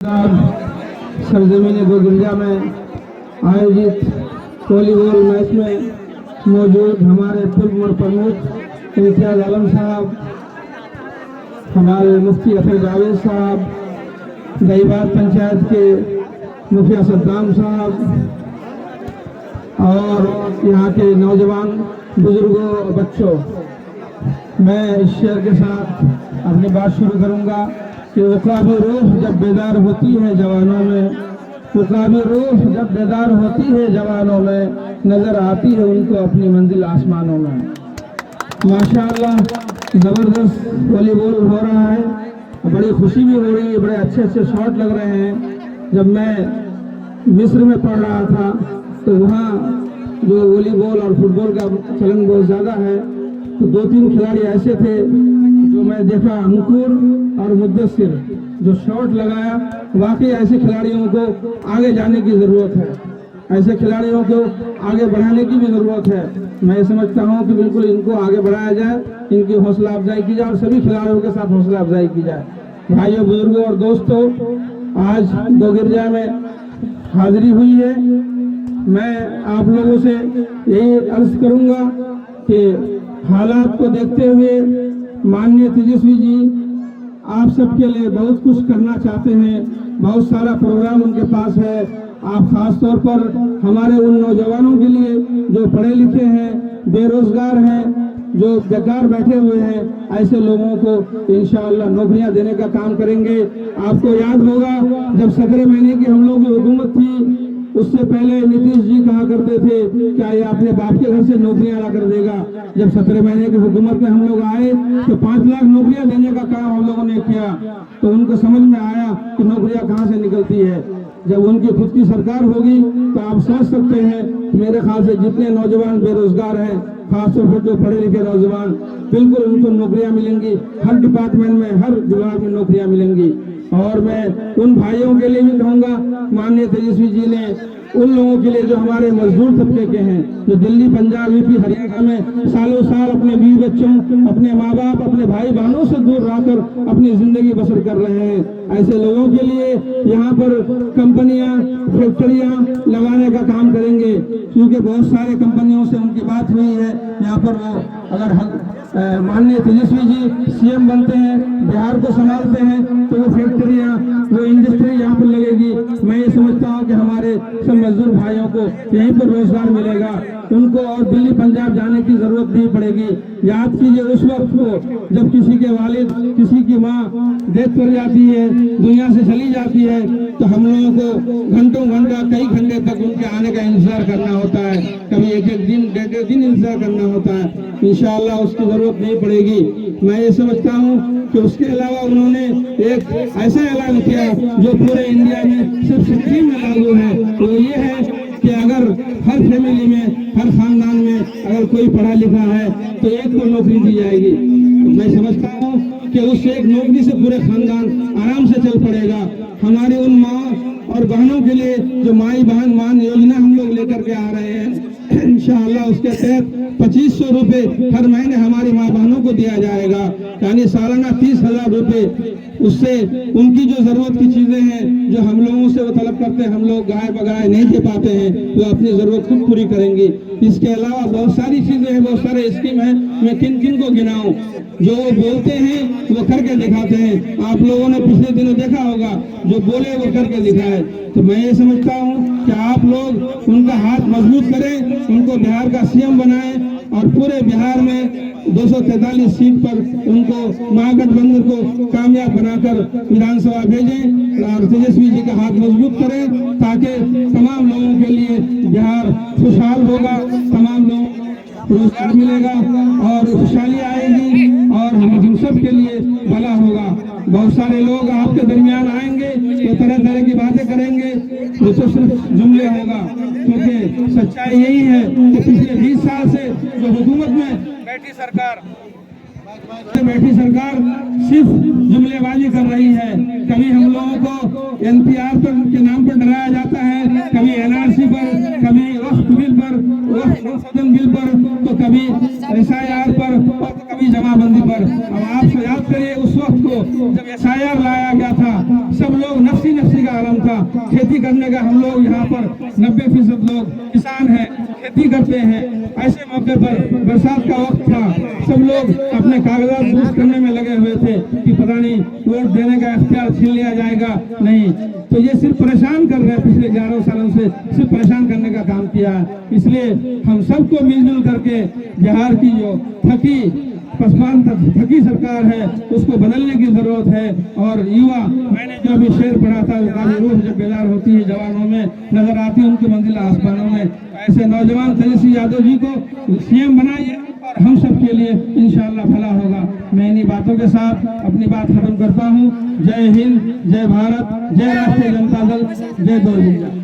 सरजमीन गोगिरजा में आयोजित volleyball match में मौजूद हमारे पूर्व प्रमुख इम्तियाज आलम साहब, हमारे मुफ्ती अफर जावेद साहब, दहीबाद पंचायत के मुखिया सद्दाम साहब और यहाँ के नौजवान बुजुर्गों और बच्चों, मैं इस शेर के साथ अपनी बात शुरू करूँगा कि उकाबी रूह जब बेदार होती है जवानों में, उकाबी रूह जब बेदार होती है जवानों में, नजर आती है उनको अपनी मंजिल आसमानों में। माशाअल्लाह जबरदस्त वॉलीबॉल हो रहा है, बड़ी खुशी भी हो रही है, बड़े अच्छे अच्छे शॉट लग रहे हैं। जब मैं मिस्र में पढ़ रहा था तो वहाँ जो वॉलीबॉल और फुटबॉल का चलन बहुत ज़्यादा है, तो 2-3 खिलाड़ी ऐसे थे जो मैं देखा, अंकुर और मुद्दसिर, जो शॉट लगाया। वाकई ऐसे खिलाड़ियों को आगे जाने की ज़रूरत है, ऐसे खिलाड़ियों को आगे बढ़ाने की भी ज़रूरत है। मैं समझता हूँ कि बिल्कुल इनको आगे बढ़ाया जाए, इनकी हौसला अफजाई की जाए और सभी खिलाड़ियों के साथ हौसला अफजाई की जाए। भाइयों, बुजुर्गों और दोस्तों, आज गोगिरजा में हाजिरी हुई है। मैं आप लोगों से यही अर्ज करूँगा कि हालात को देखते हुए माननीय तेजस्वी जी आप सबके लिए बहुत कुछ करना चाहते हैं, बहुत सारा प्रोग्राम उनके पास है। आप खास तौर पर हमारे उन नौजवानों के लिए जो पढ़े लिखे हैं, बेरोजगार हैं, जो बेकार बैठे हुए हैं, ऐसे लोगों को इंशाअल्लाह नौकरियां देने का काम करेंगे। आपको याद होगा जब 17 महीने की हम लोग की हुकूमत थी, उससे पहले नीतीश जी कहा करते थे क्या ये अपने बाप के घर से नौकरियां ला कर देगा। जब 17 महीने की हुकूमत में हम लोग आए तो 5 लाख नौकरियां देने का काम हम लोगों ने किया, तो उनको समझ में आया कि नौकरियां कहां से निकलती है। जब उनकी खुद की सरकार होगी तो आप समझ सकते हैं, मेरे ख्याल से जितने नौजवान बेरोजगार हैं, खासतौर पर जो पढ़े लिखे नौजवान, बिल्कुल उनको नौकरियां मिलेंगी, हर डिपार्टमेंट में, हर विभाग में नौकरियां मिलेंगी। और मैं उन भाइयों के लिए भी कहूँगा, माननीय तेजस्वी जी ने उन लोगों के लिए जो हमारे मजदूर तबके के हैं, जो दिल्ली, पंजाब, यूपी, हरियाणा में सालों साल अपने बीवी बच्चों, अपने माँ बाप, अपने भाई बहनों से दूर रहकर अपनी जिंदगी बसर कर रहे हैं, ऐसे लोगों के लिए यहाँ पर कंपनियां, फैक्ट्रियां लगाने का काम करेंगे। क्योंकि बहुत सारे कंपनियों से उनकी बात हुई है, यहाँ पर वो अगर माननीय तेजस्वी जी सीएम बनते हैं, बिहार को संभालते हैं, तो वो फैक्ट्रियां, वो इंडस्ट्री यहाँ पर लगेगी। मैं ये समझता हूँ कि हमारे सब मजदूर भाइयों को यहीं पर रोजगार मिलेगा, उनको और दिल्ली पंजाब जाने की जरूरत नहीं पड़ेगी। याद कीजिए उस वक्त को जब किसी के वालिद, किसी की माँ डेथ कर जाती है, दुनिया से चली जाती है, तो हम लोगों को घंटों घंटा, कई घंटे तक उनके आने का इंतजार करना होता है, कभी एक दिन, डेढ़ दिन इंतजार करना होता है। इंशाअल्लाह उसकी जरूरत नहीं पड़ेगी। मैं ये समझता हूँ कि उसके अलावा उन्होंने एक ऐसा ऐलान किया जो पूरे इंडिया में सिर्फ सिक्किम में लागू है, वो ये है कि अगर हर फैमिली में, हर खानदान में अगर कोई पढ़ा लिखा है तो एक को नौकरी दी जाएगी। मैं समझता हूँ कि उस एक नौकरी से पूरे खानदान आराम से चल पड़ेगा। हमारी उन माँ और बहनों के लिए जो माई बहन मान योजना हम लोग लेकर के आ रहे हैं, इंशाअल्लाह उसके तहत 2500 रुपये हर महीने हमारी माँ बहनों को दिया जाएगा, यानी सालाना 30,000 रुपये। उससे उनकी जो जरूरत की चीजें हैं जो हम लोगों से वो तलब करते हैं, हम लोग गाय बगाए नहीं दे पाते हैं, वो अपनी जरूरत खुद पूरी करेंगी। इसके अलावा बहुत सारी चीजें हैं, बहुत सारे स्कीम हैं, मैं किन किन को गिनाऊं। जो वो बोलते हैं वो करके दिखाते हैं। आप लोगों ने पिछले दिनों देखा होगा, जो बोले वो करके दिखाए। तो मैं ये समझता हूँ कि आप लोग उनका हाथ मजबूत करें, उनको बिहार का सीएम बनाएं और पूरे बिहार में 243 सीट पर उनको महागठबंधन को कामयाब बनाकर विधानसभा भेजें और तेजस्वी जी का हाथ मजबूत करें, ताकि तमाम लोगों के लिए बिहार खुशहाल होगा, तमाम लोगों को रोजगार मिलेगा और खुशहाली आएगी और हम सब के लिए भला होगा। बहुत सारे लोग आपके दरमियान आएंगे तो तरह तरह की बातें करेंगे, वो तो सिर्फ जुमले होगा, क्योंकि सच्चाई यही है कि पिछले 20 साल से जो हुकूमत में बैठी सरकार सिर्फ जुमलेबाजी कर रही है। कभी हम लोगों को एनपीआर पर के नाम पर डराया जाता है, कभी एनआरसी पर, कभी वक्फ बिल पर, वक्फ संशोधन बिल पर, तो कभी एसआईआर पर और तो कभी जमाबंदी पर। अब आप याद करिए उस वक्त को जब एसआईआर लाया गया था, सब लोग नफसी का खेती करने का। हम लोग यहाँ पर 90% लोग किसान हैं, खेती करते हैं। ऐसे मौके पर बरसात का वक्त था, सब लोग अपने कागजात दुरुस्त करने में लगे हुए थे कि पता नहीं वोट देने का इख्तियार छीन लिया जाएगा नहीं। तो ये सिर्फ परेशान कर रहे हैं, पिछले 11 सालों से सिर्फ परेशान करने का काम किया। इसलिए हम सबको मिलजुल करके बिहार की जो थकी सरकार है उसको बदलने की जरूरत है। और युवा, मैंने जो अभी शेर पढ़ा था, रूह जब बेदार होती है जवानों में, नजर आती है उनकी मंजिल आसमानों में। ऐसे नौजवान तेजस्वी यादव जी को सीएम बनाइए और हम सब के लिए इंशाअल्लाह भला होगा। मैं इन्हीं बातों के साथ अपनी बात खत्म करता हूँ। जय हिंद, जय भारत, जय राष्ट्रीय जनता दल, जय गौ हिंद।